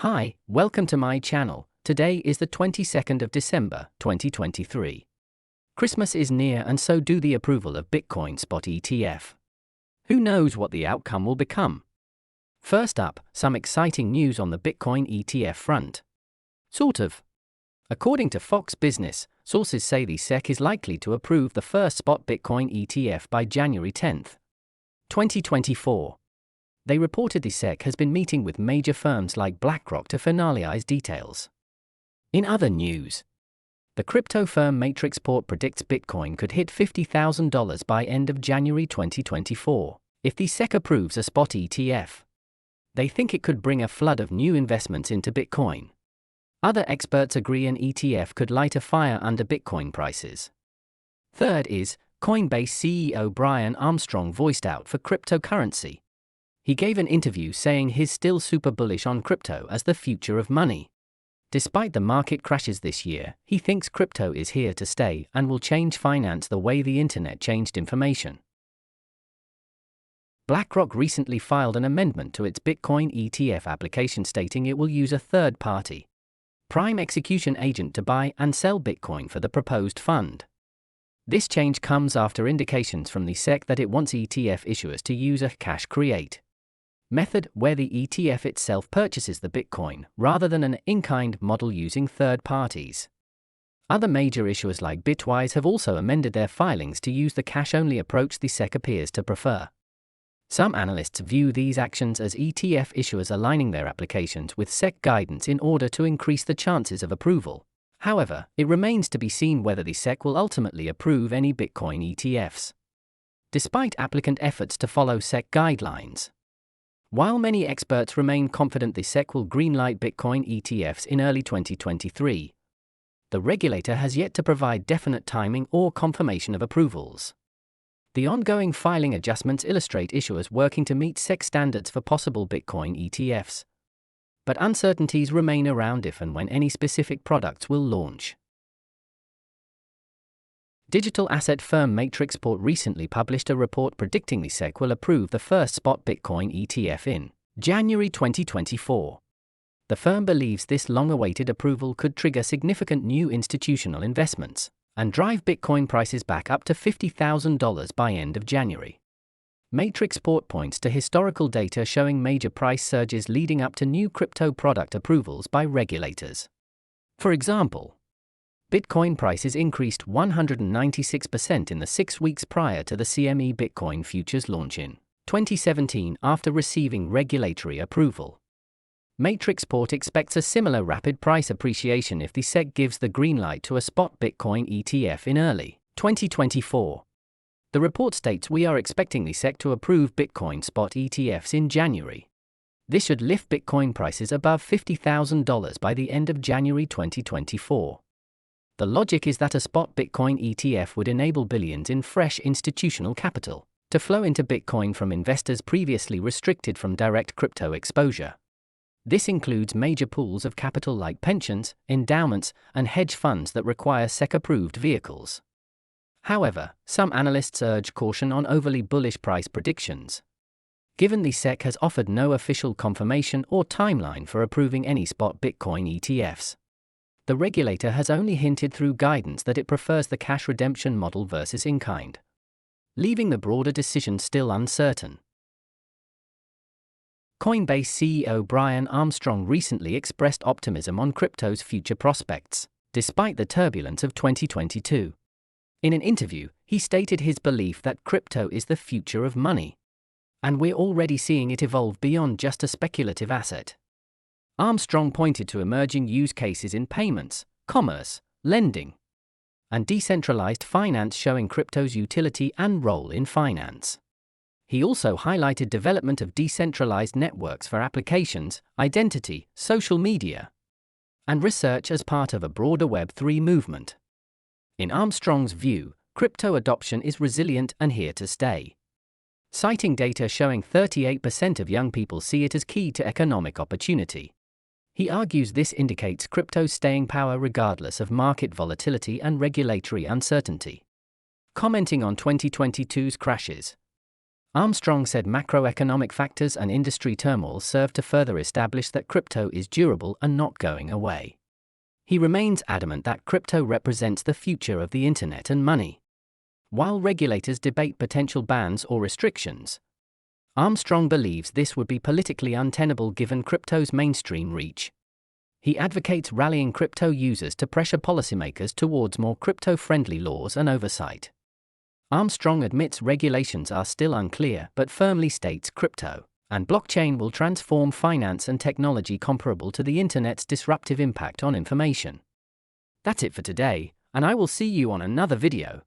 Hi, welcome to my channel. Today is the 22nd of December, 2023. Christmas is near and so do the approval of Bitcoin spot ETF. Who knows what the outcome will become? First up, some exciting news on the Bitcoin ETF front. Sort of. According to Fox Business, sources say the SEC is likely to approve the first spot Bitcoin ETF by January 10, 2024. They reported the SEC has been meeting with major firms like BlackRock to finalize details. In other news, the crypto firm Matrixport predicts Bitcoin could hit $50,000 by end of January 2024, if the SEC approves a spot ETF. They think it could bring a flood of new investments into Bitcoin. Other experts agree an ETF could light a fire under Bitcoin prices. Third is, Coinbase CEO Brian Armstrong voiced out for cryptocurrency. He gave an interview saying he's still super bullish on crypto as the future of money. Despite the market crashes this year, he thinks crypto is here to stay and will change finance the way the internet changed information. BlackRock recently filed an amendment to its Bitcoin ETF application stating it will use a third-party prime execution agent to buy and sell Bitcoin for the proposed fund. This change comes after indications from the SEC that it wants ETF issuers to use a cash create method where the ETF itself purchases the Bitcoin rather than an in-kind model using third parties. Other major issuers like Bitwise have also amended their filings to use the cash-only approach the SEC appears to prefer. Some analysts view these actions as ETF issuers aligning their applications with SEC guidance in order to increase the chances of approval. However, it remains to be seen whether the SEC will ultimately approve any Bitcoin ETFs. Despite applicant efforts to follow SEC guidelines, while many experts remain confident the SEC will greenlight Bitcoin ETFs in early 2023, the regulator has yet to provide definite timing or confirmation of approvals. The ongoing filing adjustments illustrate issuers working to meet SEC standards for possible Bitcoin ETFs. But uncertainties remain around if and when any specific products will launch. Digital asset firm Matrixport recently published a report predicting the SEC will approve the first spot Bitcoin ETF in January 2024. The firm believes this long-awaited approval could trigger significant new institutional investments and drive Bitcoin prices back up to $50,000 by end of January. Matrixport points to historical data showing major price surges leading up to new crypto product approvals by regulators. For example, Bitcoin prices increased 196% in the 6 weeks prior to the CME Bitcoin futures launch in 2017 after receiving regulatory approval. Matrixport expects a similar rapid price appreciation if the SEC gives the green light to a spot Bitcoin ETF in early 2024. The report states we are expecting the SEC to approve Bitcoin spot ETFs in January. This should lift Bitcoin prices above $50,000 by the end of January 2024. The logic is that a spot Bitcoin ETF would enable billions in fresh institutional capital to flow into Bitcoin from investors previously restricted from direct crypto exposure. This includes major pools of capital like pensions, endowments, and hedge funds that require SEC-approved vehicles. However, some analysts urge caution on overly bullish price predictions. Given the SEC has offered no official confirmation or timeline for approving any spot Bitcoin ETFs, the regulator has only hinted through guidance that it prefers the cash redemption model versus in-kind, leaving the broader decision still uncertain. Coinbase CEO Brian Armstrong recently expressed optimism on crypto's future prospects, despite the turbulence of 2022. In an interview, he stated his belief that crypto is the future of money, and we're already seeing it evolve beyond just a speculative asset. Armstrong pointed to emerging use cases in payments, commerce, lending, and decentralized finance showing crypto's utility and role in finance. He also highlighted development of decentralized networks for applications, identity, social media, and research as part of a broader Web3 movement. In Armstrong's view, crypto adoption is resilient and here to stay, citing data showing 38% of young people see it as key to economic opportunity. He argues this indicates crypto's staying power regardless of market volatility and regulatory uncertainty. Commenting on 2022's crashes, Armstrong said macroeconomic factors and industry turmoil serve to further establish that crypto is durable and not going away. He remains adamant that crypto represents the future of the internet and money. While regulators debate potential bans or restrictions, Armstrong believes this would be politically untenable given crypto's mainstream reach. He advocates rallying crypto users to pressure policymakers towards more crypto-friendly laws and oversight. Armstrong admits regulations are still unclear but firmly states crypto and blockchain will transform finance and technology comparable to the internet's disruptive impact on information. That's it for today, and I will see you on another video.